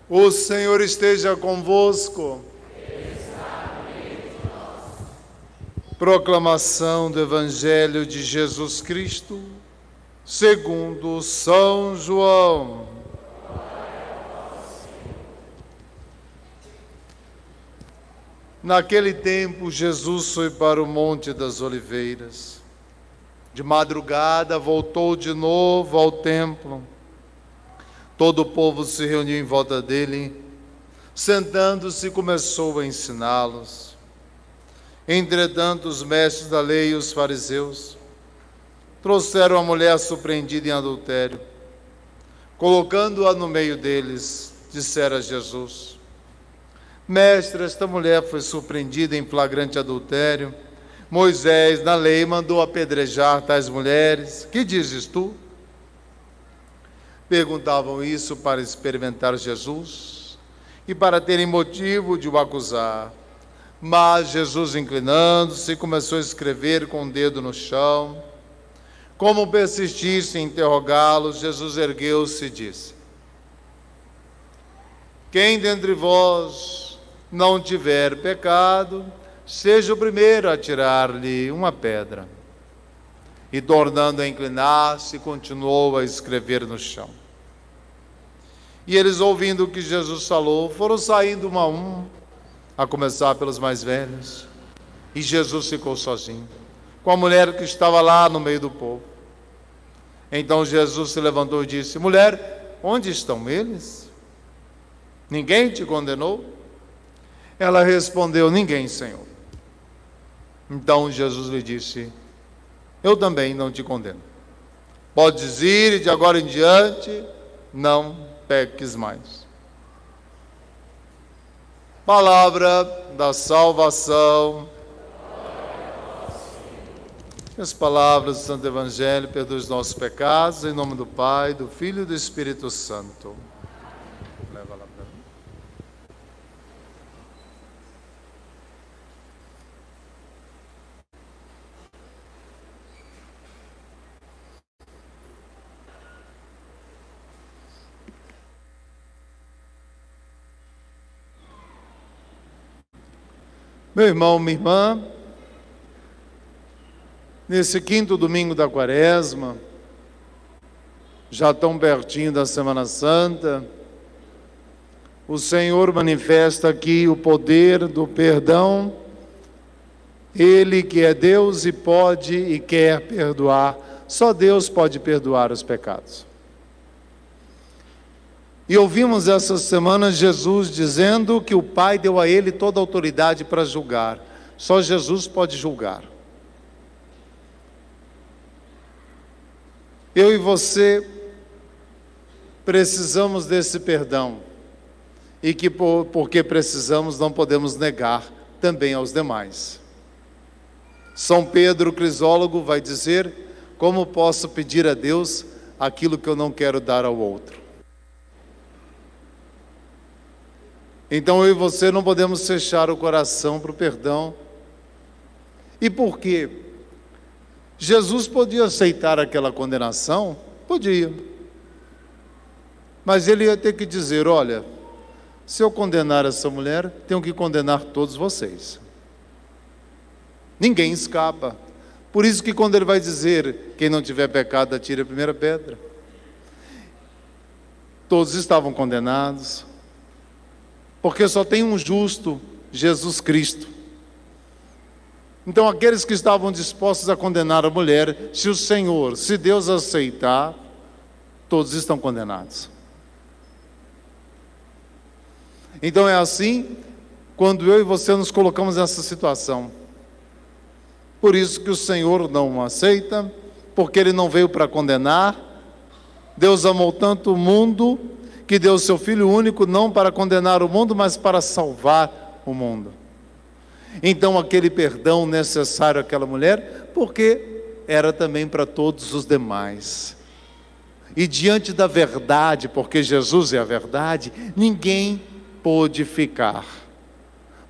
O Senhor esteja convosco. Proclamação do Evangelho de Jesus Cristo, segundo São João. Naquele tempo, Jesus foi para o Monte das Oliveiras. De madrugada, voltou de novo ao templo. Todo o povo se reuniu em volta dele. Sentando-se, começou a ensiná-los. Entretanto, os mestres da lei e os fariseus trouxeram a mulher surpreendida em adultério. Colocando-a no meio deles, disseram a Jesus: Mestre, esta mulher foi surpreendida em flagrante adultério. Moisés, na lei, mandou apedrejar tais mulheres. Que dizes tu? Perguntavam isso para experimentar Jesus e para terem motivo de o acusar. Mas Jesus, inclinando-se, começou a escrever com o dedo no chão. Como persistisse em interrogá-los, Jesus ergueu-se e disse: Quem dentre vós não tiver pecado, seja o primeiro a tirar-lhe uma pedra. E tornando a inclinar-se, continuou a escrever no chão. E eles, ouvindo o que Jesus falou, foram saindo um a um, a começar pelos mais velhos. E Jesus ficou sozinho, com a mulher que estava lá no meio do povo. Então Jesus se levantou e disse: Mulher, onde estão eles? Ninguém te condenou? Ela respondeu: Ninguém, Senhor. Então Jesus lhe disse: Eu também não te condeno. Podes ir e de agora em diante não peques mais. Palavra da salvação. As palavras do Santo Evangelho perdoem os nossos pecados, em nome do Pai, do Filho e do Espírito Santo. Leva lá para mim. Meu irmão, minha irmã, nesse quinto domingo da Quaresma, já tão pertinho da Semana Santa, o Senhor manifesta aqui o poder do perdão. Ele que é Deus e pode e quer perdoar. Só Deus pode perdoar os pecados. E ouvimos essa semana Jesus dizendo que o Pai deu a ele toda a autoridade para julgar. Só Jesus pode julgar. Eu e você precisamos desse perdão. E que porque precisamos, não podemos negar também aos demais. São Pedro Crisólogo vai dizer: como posso pedir a Deus aquilo que eu não quero dar ao outro? Então eu e você não podemos fechar o coração para o perdão. E por quê? Jesus podia aceitar aquela condenação? Podia. Mas ele ia ter que dizer: olha, se eu condenar essa mulher, tenho que condenar todos vocês. Ninguém escapa. Por isso que quando ele vai dizer: quem não tiver pecado, atire a primeira pedra. Todos estavam condenados. Porque só tem um justo, Jesus Cristo. Então aqueles que estavam dispostos a condenar a mulher, se Deus aceitar, todos estão condenados. Então é assim, quando eu e você nos colocamos nessa situação. Por isso que o Senhor não aceita, porque Ele não veio para condenar. Deus amou tanto o mundo, que deu o seu Filho único, não para condenar o mundo, mas para salvar o mundo. Então aquele perdão necessário àquela mulher, porque era também para todos os demais. E diante da verdade, porque Jesus é a verdade, ninguém pôde ficar.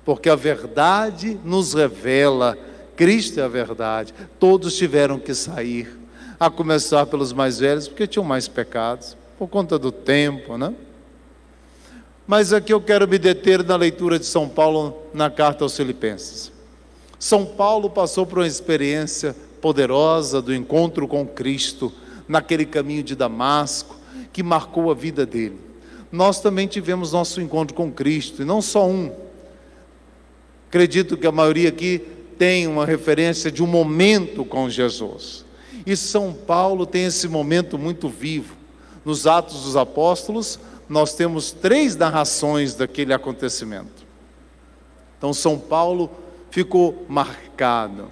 Porque a verdade nos revela, Cristo é a verdade. Todos tiveram que sair, a começar pelos mais velhos, porque tinham mais pecados, por conta do tempo, né? Mas aqui eu quero me deter na leitura de São Paulo na carta aos Filipenses. São Paulo passou por uma experiência poderosa do encontro com Cristo, naquele caminho de Damasco, que marcou a vida dele. Nós também tivemos nosso encontro com Cristo, e não só um. Acredito que a maioria aqui tem uma referência de um momento com Jesus. E São Paulo tem esse momento muito vivo. Nos Atos dos Apóstolos, nós temos 3 narrações daquele acontecimento. Então São Paulo ficou marcado.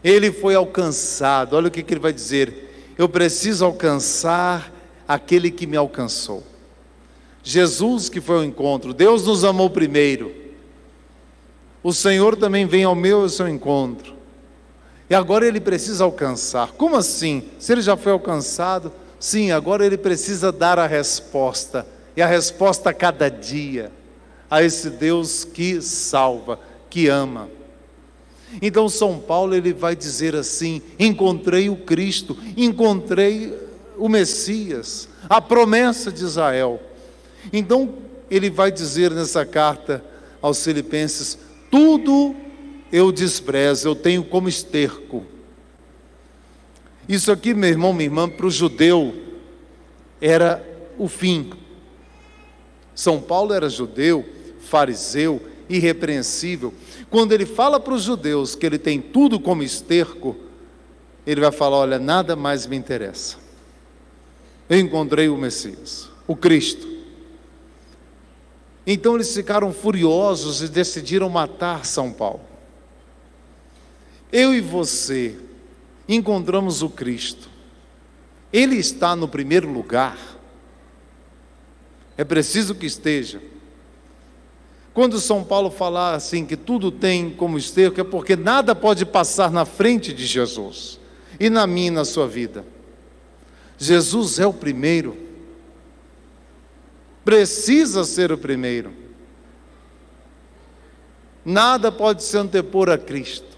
Ele foi alcançado. Olha o que ele vai dizer: eu preciso alcançar aquele que me alcançou. Jesus que foi ao encontro. Deus nos amou primeiro. O Senhor também vem ao meu e ao seu encontro. E agora ele precisa alcançar. Como assim? Se ele já foi alcançado, sim, agora ele precisa dar a resposta. E a resposta a cada dia, a esse Deus que salva, que ama. Então São Paulo ele vai dizer assim: encontrei o Cristo, encontrei o Messias, a promessa de Israel. Então ele vai dizer nessa carta aos Filipenses: tudo eu desprezo, eu tenho como esterco. Isso aqui, meu irmão, minha irmã, para o judeu era o fim. São Paulo era judeu, fariseu, irrepreensível. Quando ele fala para os judeus que ele tem tudo como esterco, ele vai falar: olha, nada mais me interessa. Eu encontrei o Messias, o Cristo. Então eles ficaram furiosos e decidiram matar São Paulo. Eu e você encontramos o Cristo. Ele está no primeiro lugar. É preciso que esteja. Quando São Paulo falar assim que tudo tem como esterco, é porque nada pode passar na frente de Jesus. E na minha e na sua vida. Jesus é o primeiro. Precisa ser o primeiro. Nada pode se antepor a Cristo.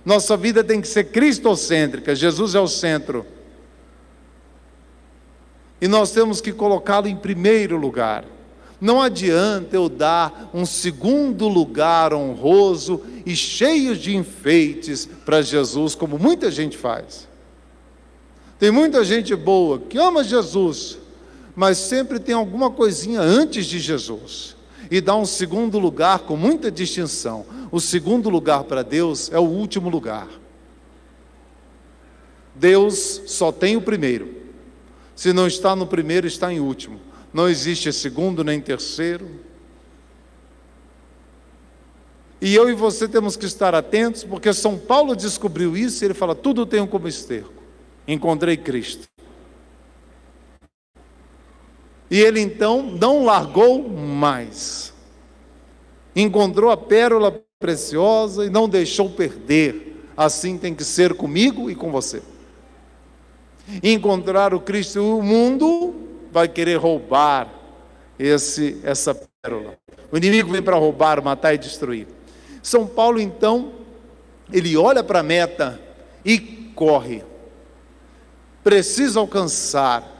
Nossa vida tem que ser cristocêntrica. Jesus é o centro. E nós temos que colocá-lo em primeiro lugar. Não adianta eu dar um segundo lugar honroso e cheio de enfeites para Jesus, como muita gente faz. Tem muita gente boa que ama Jesus, mas sempre tem alguma coisinha antes de Jesus. E dá um segundo lugar com muita distinção. O segundo lugar para Deus é o último lugar. Deus só tem o primeiro. Se não está no primeiro, está em último. Não existe segundo nem terceiro. E eu e você temos que estar atentos, porque São Paulo descobriu isso e ele fala: tudo tenho como esterco. Encontrei Cristo. E ele então não largou mais. Encontrou a pérola preciosa e não deixou perder. Assim tem que ser comigo e com você. Encontrar o Cristo, o mundo vai querer roubar essa pérola. O inimigo vem para roubar, matar e destruir. São Paulo então, ele olha para a meta e corre. Precisa alcançar.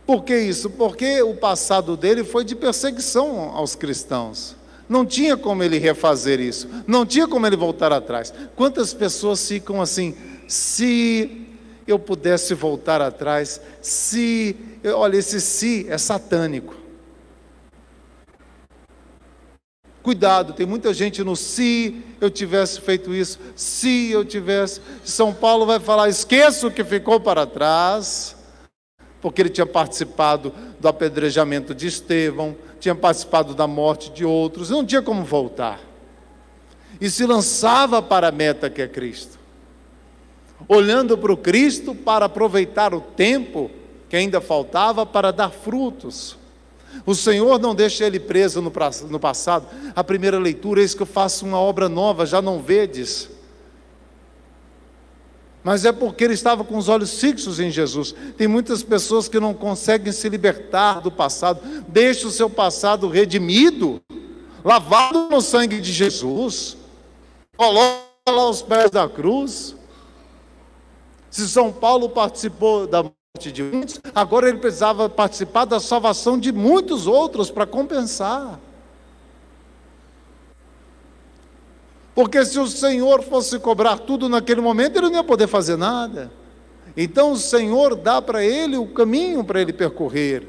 Por que isso? Porque o passado dele foi de perseguição aos cristãos. Não tinha como ele refazer isso. Não tinha como ele voltar atrás. Quantas pessoas ficam assim: se eu pudesse voltar atrás, se... Olha, esse "se" é satânico. Cuidado, tem muita gente no "se eu tivesse feito isso", se eu tivesse... São Paulo vai falar: esqueça o que ficou para trás, porque ele tinha participado do apedrejamento de Estevão, tinha participado da morte de outros, não tinha como voltar. E se lançava para a meta que é Cristo, olhando para o Cristo para aproveitar o tempo que ainda faltava para dar frutos. O Senhor não deixa ele preso no passado. A primeira leitura: eis que eu faço uma obra nova, já não vedes. Mas é porque ele estava com os olhos fixos em Jesus. Tem muitas pessoas que não conseguem se libertar do passado. Deixa o seu passado redimido, lavado no sangue de Jesus, coloca lá aos pés da cruz. Se São Paulo participou da morte de muitos, agora ele precisava participar da salvação de muitos outros para compensar. Porque se o Senhor fosse cobrar tudo naquele momento, ele não ia poder fazer nada. Então o Senhor dá para ele o caminho para ele percorrer.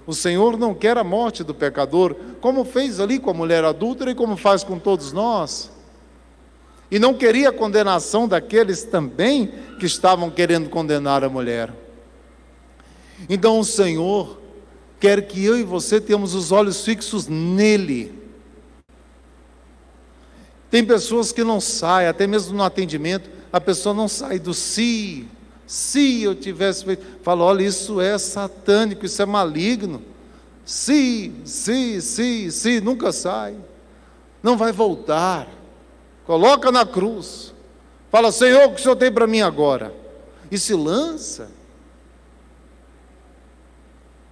O Senhor não quer a morte do pecador, como fez ali com a mulher adúltera e como faz com todos nós. E não queria a condenação daqueles também que estavam querendo condenar a mulher. Então o Senhor quer que eu e você tenhamos os olhos fixos nele. Tem pessoas que não saem, até mesmo no atendimento, a pessoa não sai do se eu tivesse feito, fala, olha, isso é satânico, isso é maligno, se, nunca sai, não vai voltar, coloca na cruz, fala, Senhor, o que o Senhor tem para mim agora? E se lança.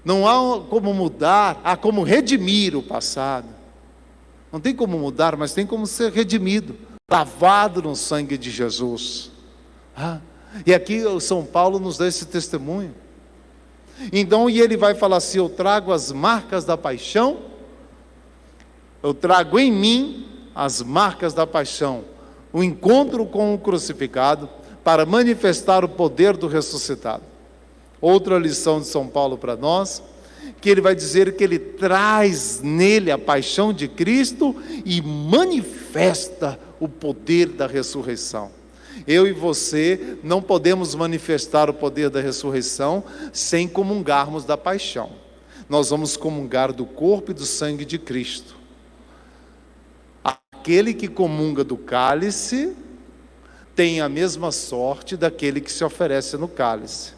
Não há como mudar, há como redimir o passado. Não tem como mudar, mas tem como ser redimido, lavado no sangue de Jesus. E aqui o São Paulo nos dá esse testemunho. Então, e ele vai falar assim, eu trago as marcas da paixão, eu trago em mim as marcas da paixão, o encontro com o crucificado, para manifestar o poder do ressuscitado. Outra lição de São Paulo para nós, que ele vai dizer que ele traz nele a paixão de Cristo e manifesta o poder da ressurreição. Eu e você não podemos manifestar o poder da ressurreição sem comungarmos da paixão. Nós vamos comungar do corpo e do sangue de Cristo. Aquele que comunga do cálice tem a mesma sorte daquele que se oferece no cálice.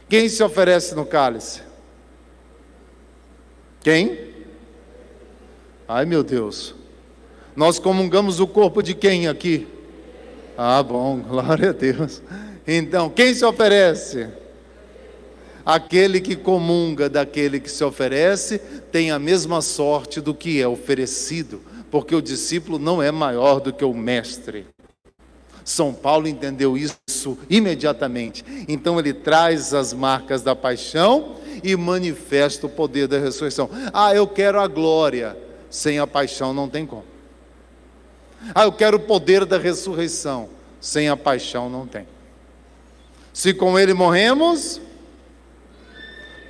Quem se oferece no cálice? Quem? Ai, meu Deus. Nós comungamos o corpo de quem aqui? Bom, glória a Deus. Então, quem se oferece? Aquele que comunga daquele que se oferece tem a mesma sorte do que é oferecido, porque o discípulo não é maior do que o mestre. São Paulo entendeu isso imediatamente. Então ele traz as marcas da paixão e manifesta o poder da ressurreição. Eu quero a glória. Sem a paixão não tem como. Eu quero o poder da ressurreição. Sem a paixão não tem. Se com ele morremos,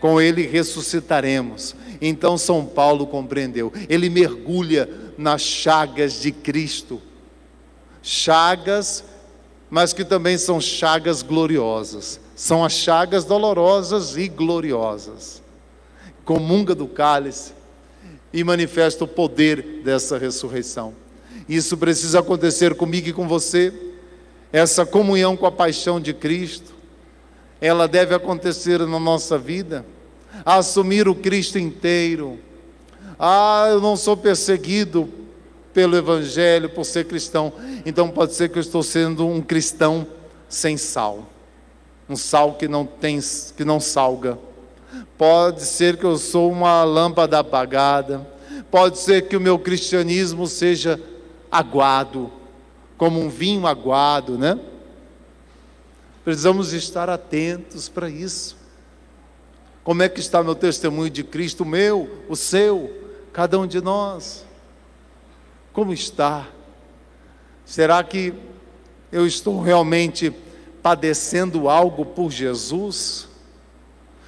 com ele ressuscitaremos. Então São Paulo compreendeu. Ele mergulha nas chagas de Cristo. Chagas, mas que também são chagas gloriosas. São as chagas dolorosas e gloriosas. Comunga do cálice e manifesta o poder dessa ressurreição. Isso precisa acontecer comigo e com você. Essa comunhão com a paixão de Cristo, ela deve acontecer na nossa vida. Assumir o Cristo inteiro. Eu não sou perseguido pelo Evangelho, por ser cristão, então pode ser que eu estou sendo um cristão sem sal, um sal que não salga. Pode ser que eu sou uma lâmpada apagada, pode ser que o meu cristianismo seja aguado, como um vinho aguado, né? Precisamos estar atentos para isso. Como é que está meu testemunho de Cristo, o meu, o seu, cada um de nós? Como está? Será que eu estou realmente padecendo algo por Jesus?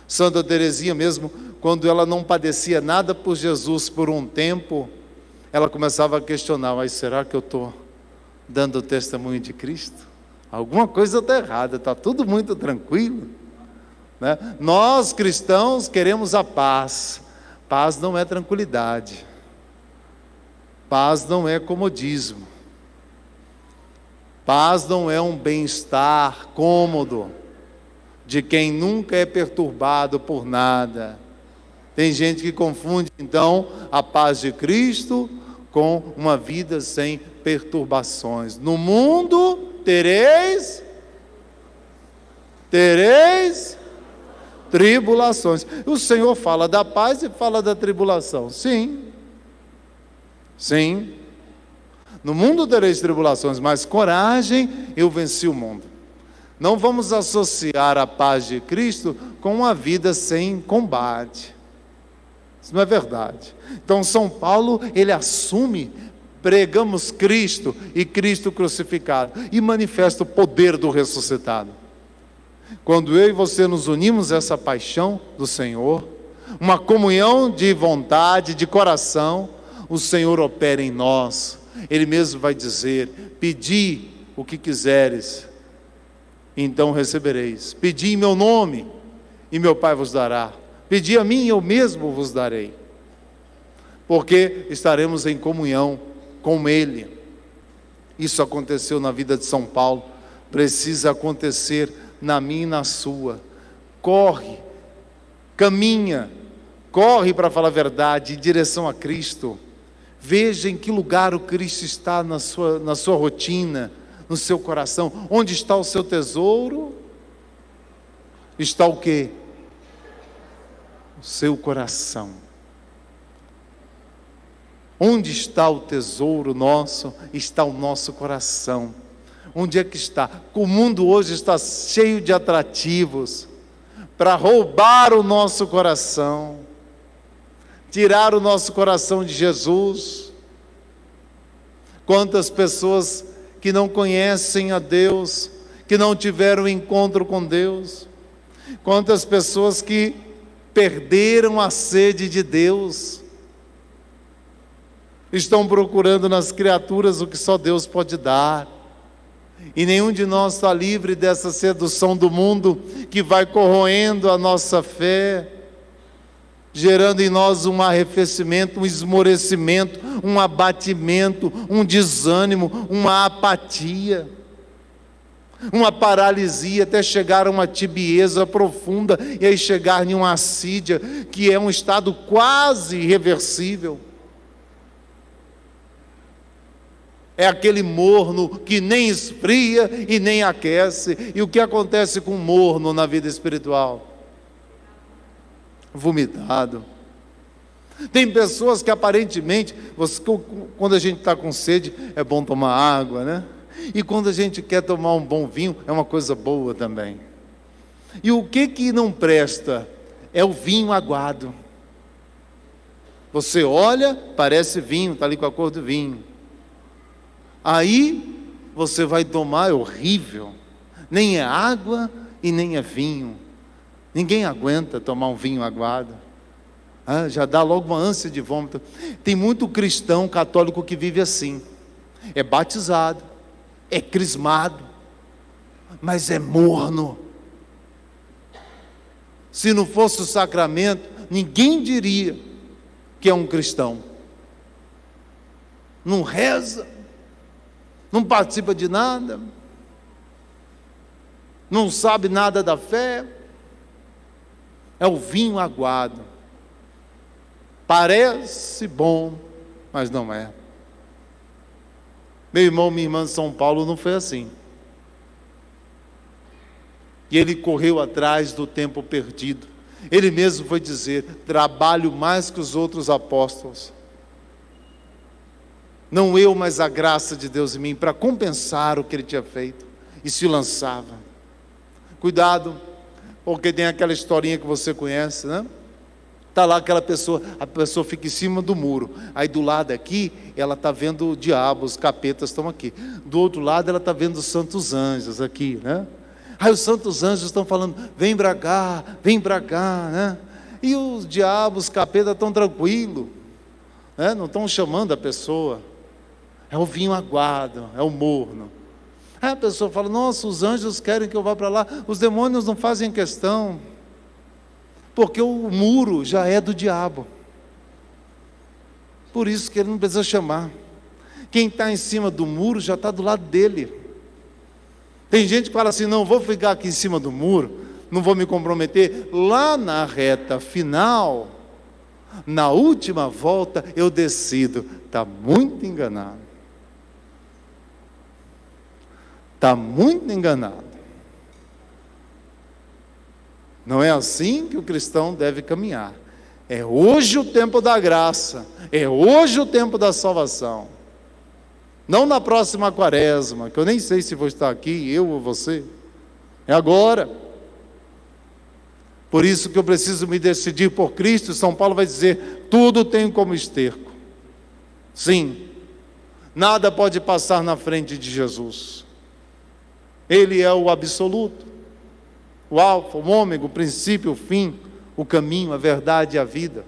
Santa Teresinha mesmo, quando ela não padecia nada por Jesus por um tempo, ela começava a questionar, mas será que eu estou dando o testemunho de Cristo? Alguma coisa está errada, está tudo muito tranquilo, né? Nós cristãos queremos a paz. Paz não é tranquilidade. Paz não é comodismo. Paz não é um bem-estar cômodo de quem nunca é perturbado por nada. Tem gente que confunde então a paz de Cristo com uma vida sem perturbações. No mundo tereis tribulações. O Senhor fala da paz e fala da tribulação. Sim. No mundo tereis tribulações, mas coragem, eu venci o mundo. Não vamos associar a paz de Cristo com uma vida sem combate. Isso não é verdade. Então São Paulo, ele assume: pregamos Cristo e Cristo crucificado, e manifesta o poder do ressuscitado. Quando eu e você nos unimos a essa paixão do Senhor, uma comunhão de vontade, de coração, o Senhor opera em nós. Ele mesmo vai dizer: pedi o que quiseres, então recebereis. Pedi em meu nome, e meu Pai vos dará. Pedi a mim, eu mesmo vos darei. Porque estaremos em comunhão com Ele. Isso aconteceu na vida de São Paulo, precisa acontecer na minha e na sua. Corre, caminha, corre, para falar a verdade, em direção a Cristo. Veja em que lugar o Cristo está na sua rotina, no seu coração. Onde está o seu tesouro? Está o quê? O seu coração. Onde está o tesouro nosso? Está o nosso coração. Onde é que está? O mundo hoje está cheio de atrativos para roubar o nosso coração, tirar o nosso coração de Jesus. Quantas pessoas que não conhecem a Deus, que não tiveram encontro com Deus, quantas pessoas que perderam a sede de Deus, estão procurando nas criaturas o que só Deus pode dar, e nenhum de nós está livre dessa sedução do mundo, que vai corroendo a nossa fé, gerando em nós um arrefecimento, um esmorecimento, um abatimento, um desânimo, uma apatia, uma paralisia, até chegar a uma tibieza profunda, e aí chegar em uma assídia, que é um estado quase irreversível. É aquele morno que nem esfria e nem aquece. E o que acontece com o morno na vida espiritual? Vomitado. Tem pessoas que aparentemente, quando a gente está com sede, é bom tomar água, né? E quando a gente quer tomar um bom vinho, é uma coisa boa também. E o que não presta? É o vinho aguado. Você olha, parece vinho, está ali com a cor do vinho. Aí você vai tomar, é horrível. Nem é água e nem é vinho. Ninguém aguenta tomar um vinho aguado. Já dá logo uma ânsia de vômito. Tem muito cristão católico que vive assim. É batizado, é crismado, mas é morno. Se não fosse o sacramento, ninguém diria que é um cristão. Não reza, não participa de nada, não sabe nada da fé. É o vinho aguado. Parece bom, mas não é. Meu irmão, minha irmã de São Paulo não foi assim. E ele correu atrás do tempo perdido. Ele mesmo foi dizer: trabalho mais que os outros apóstolos. Não eu, mas a graça de Deus em mim, para compensar o que ele tinha feito. E se lançava. Cuidado, porque tem aquela historinha que você conhece, né? Está lá aquela pessoa, a pessoa fica em cima do muro. Aí do lado aqui, ela está vendo o diabo, os capetas estão aqui. Do outro lado, ela está vendo os santos anjos aqui, né? Aí os santos anjos estão falando: vem para cá, né? E os diabos, os capetas estão tranquilos, né? Não estão chamando a pessoa. É o vinho aguado, é o morno. Aí a pessoa fala: nossa, os anjos querem que eu vá para lá. Os demônios não fazem questão, porque o muro já é do diabo. Por isso que ele não precisa chamar. Quem está em cima do muro já está do lado dele. Tem gente que fala assim: não, vou ficar aqui em cima do muro, não vou me comprometer. Lá na reta final, na última volta, eu decido. Está muito enganado. Está muito enganado. Não é assim que o cristão deve caminhar. É hoje o tempo da graça, é hoje o tempo da salvação. Não na próxima quaresma, que eu nem sei se vou estar aqui, eu ou você. É agora. Por isso que eu preciso me decidir por Cristo. São Paulo vai dizer: tudo tenho como esterco. Sim, nada pode passar na frente de Jesus. Ele é o absoluto, o alfa, o ômega, o princípio, o fim, o caminho, a verdade e a vida.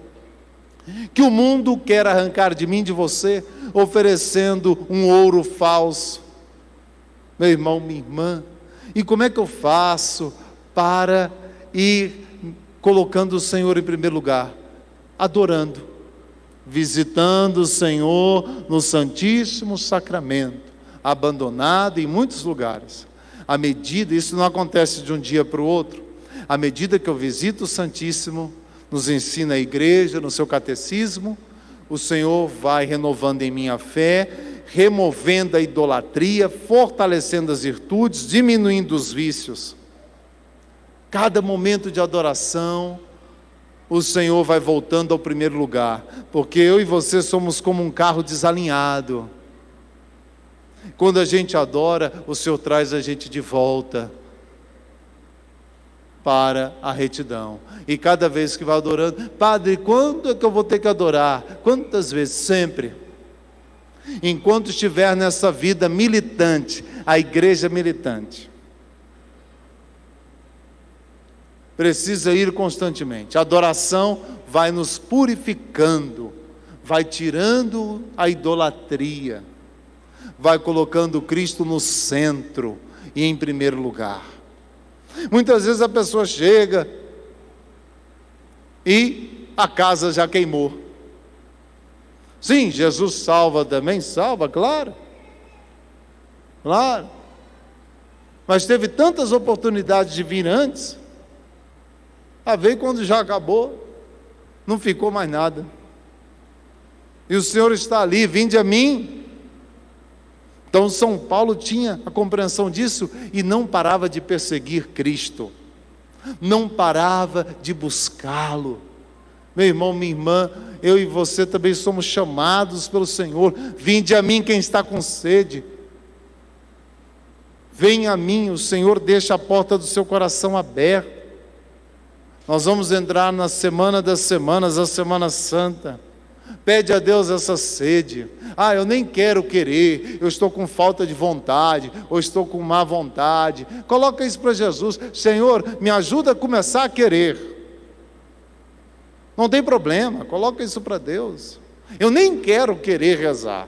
Que o mundo quer arrancar de mim, de você, oferecendo um ouro falso. Meu irmão, minha irmã, e como é que eu faço para ir colocando o Senhor em primeiro lugar? Adorando, visitando o Senhor no Santíssimo Sacramento, abandonado em muitos lugares. À medida, isso não acontece de um dia para o outro, à medida que eu visito o Santíssimo, nos ensina a igreja, no seu catecismo, o Senhor vai renovando em mim a fé, removendo a idolatria, fortalecendo as virtudes, diminuindo os vícios. Cada momento de adoração, o Senhor vai voltando ao primeiro lugar, porque eu e você somos como um carro desalinhado. Quando a gente adora, o Senhor traz a gente de volta para a retidão. E cada vez que vai adorando: Padre, quando é que eu vou ter que adorar? Quantas vezes? Sempre. Enquanto estiver nessa vida militante, a igreja militante precisa ir constantemente. A adoração vai nos purificando, vai tirando a idolatria, vai colocando Cristo no centro e em primeiro lugar. Muitas vezes a pessoa chega e a casa já queimou. Sim, Jesus salva também, salva, claro. Claro. Mas teve tantas oportunidades de vir antes. A ver quando já acabou, não ficou mais nada. E o Senhor está ali: vinde a mim. Então São Paulo tinha a compreensão disso e não parava de perseguir Cristo, não parava de buscá-lo. Meu irmão, minha irmã, eu e você também somos chamados pelo Senhor: vinde a mim quem está com sede, venha a mim. O Senhor deixa a porta do seu coração aberta. Nós vamos entrar na semana das semanas, a Semana Santa. Pede a Deus essa sede. Eu nem quero querer, eu estou com falta de vontade, ou estou com má vontade. Coloca isso para Jesus: Senhor, me ajuda a começar a querer. Não tem problema, coloca isso para Deus. Eu nem quero querer rezar.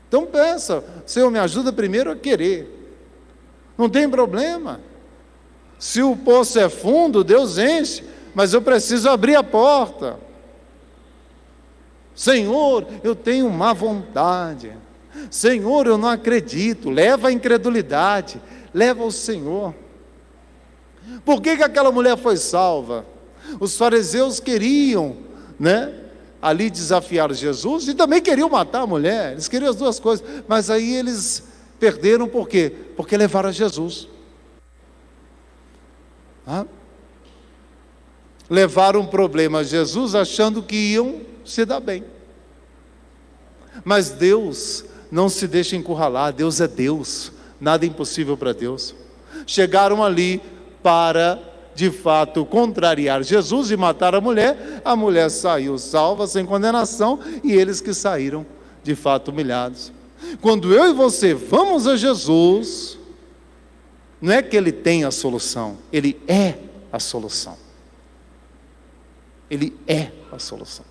Então peça: Senhor, me ajuda primeiro a querer. Não tem problema. Se o poço é fundo, Deus enche, mas eu preciso abrir a porta. Senhor, eu tenho má vontade. Senhor, eu não acredito. Leva a incredulidade, leva ao Senhor. Por que aquela mulher foi salva? Os fariseus queriam, ali desafiar Jesus, e também queriam matar a mulher. Eles queriam as duas coisas, mas aí eles perderam. Por quê? Porque levaram a Jesus. Levaram um problema a Jesus achando que iam se dar bem. Mas Deus não se deixa encurralar. Deus é Deus, nada é impossível para Deus. Chegaram ali para, de fato, contrariar Jesus e matar a mulher saiu salva, sem condenação, e eles que saíram, de fato, humilhados. Quando eu e você vamos a Jesus, não é que Ele tem a solução, Ele é a solução. Ele é a solução.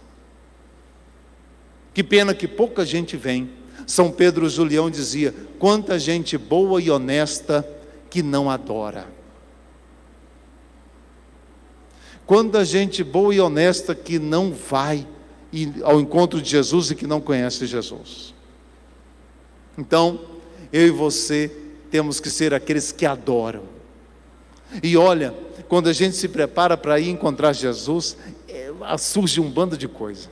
Que pena que pouca gente vem. São Pedro Julião dizia: quanta gente boa e honesta que não adora. Quanta gente boa e honesta que não vai ao encontro de Jesus e que não conhece Jesus. Então, eu e você temos que ser aqueles que adoram. E olha, quando a gente se prepara para ir encontrar Jesus, surge um bando de coisa.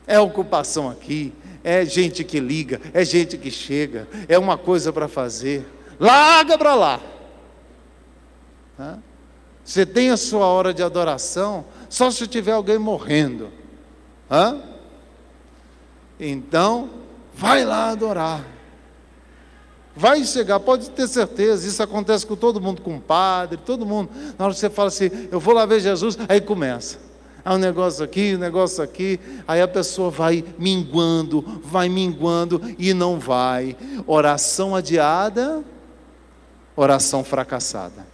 É ocupação aqui, é gente que liga, é gente que chega, é uma coisa para fazer. Larga para lá. Você tem a sua hora de adoração só se tiver alguém morrendo. Então, vai lá adorar. Vai chegar, pode ter certeza, isso acontece com todo mundo, com o padre, todo mundo. Na hora que você fala assim, eu vou lá ver Jesus, aí começa. Há um negócio aqui, aí a pessoa vai minguando e não vai. Oração adiada, oração fracassada.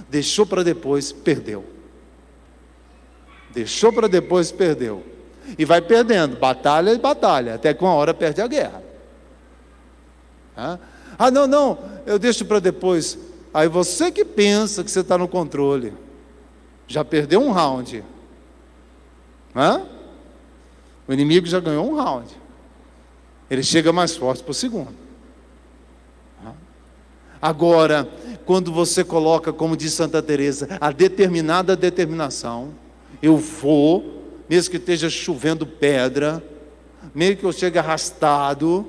Deixou para depois, perdeu. Deixou para depois, perdeu. E vai perdendo, batalha e batalha, até que uma hora perde a guerra. Não, eu deixo para depois. Aí você que pensa que você está no controle, já perdeu um round. O inimigo já ganhou um round. Ele chega mais forte para o segundo. Agora, quando você coloca, como diz Santa Teresa, a determinada determinação, eu vou, mesmo que esteja chovendo pedra, mesmo que eu chegue arrastado,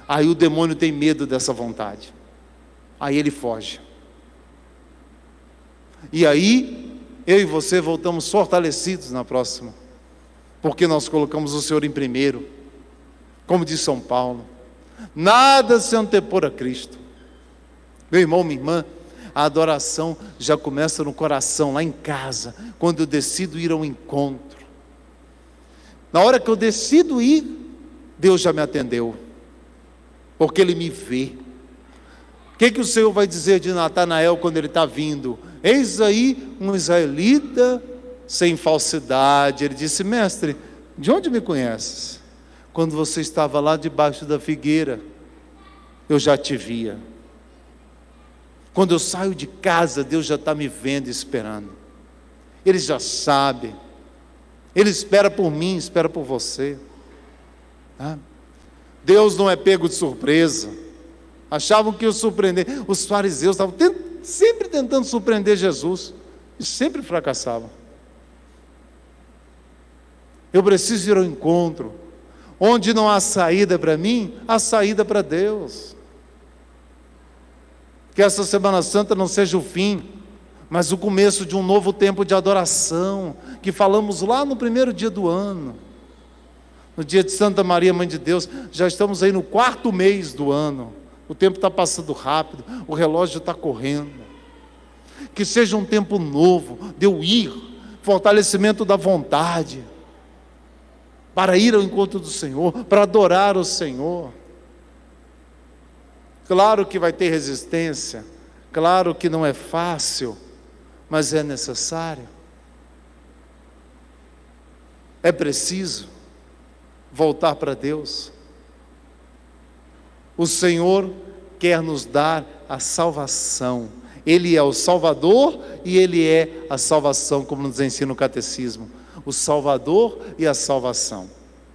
aí o demônio tem medo dessa vontade. Aí ele foge. E aí, eu e você voltamos fortalecidos na próxima. Porque nós colocamos o Senhor em primeiro. Como diz São Paulo. Nada se antepor a Cristo. Meu irmão, minha irmã, a adoração já começa no coração, lá em casa. Quando eu decido ir ao encontro. Na hora que eu decido ir, Deus já me atendeu. Porque Ele me vê. O que o Senhor vai dizer de Natanael quando ele está vindo? Eis aí um israelita sem falsidade. Ele disse, mestre, de onde me conheces? Quando você estava lá debaixo da figueira, eu já te via. Quando eu saio de casa, Deus já está me vendo e esperando. Ele já sabe. Ele espera por mim, espera por você. Deus não é pego de surpresa. Achavam que ia surpreender. Os fariseus estavam sempre tentando surpreender Jesus. E sempre fracassavam. Eu preciso ir ao encontro. Onde não há saída para mim, há saída para Deus. Que essa Semana Santa não seja o fim, mas o começo de um novo tempo de adoração, que falamos lá no primeiro dia do ano. No dia de Santa Maria, Mãe de Deus, já estamos aí no 4º mês do ano. O tempo está passando rápido, o relógio está correndo. Que seja um tempo novo, de eu ir, fortalecimento da vontade, para ir ao encontro do Senhor, para adorar o Senhor. Claro que vai ter resistência, claro que não é fácil, mas é necessário. É preciso voltar para Deus. O Senhor quer nos dar a salvação. Ele é o Salvador e Ele é a salvação, como nos ensina o Catecismo. O Salvador e a salvação.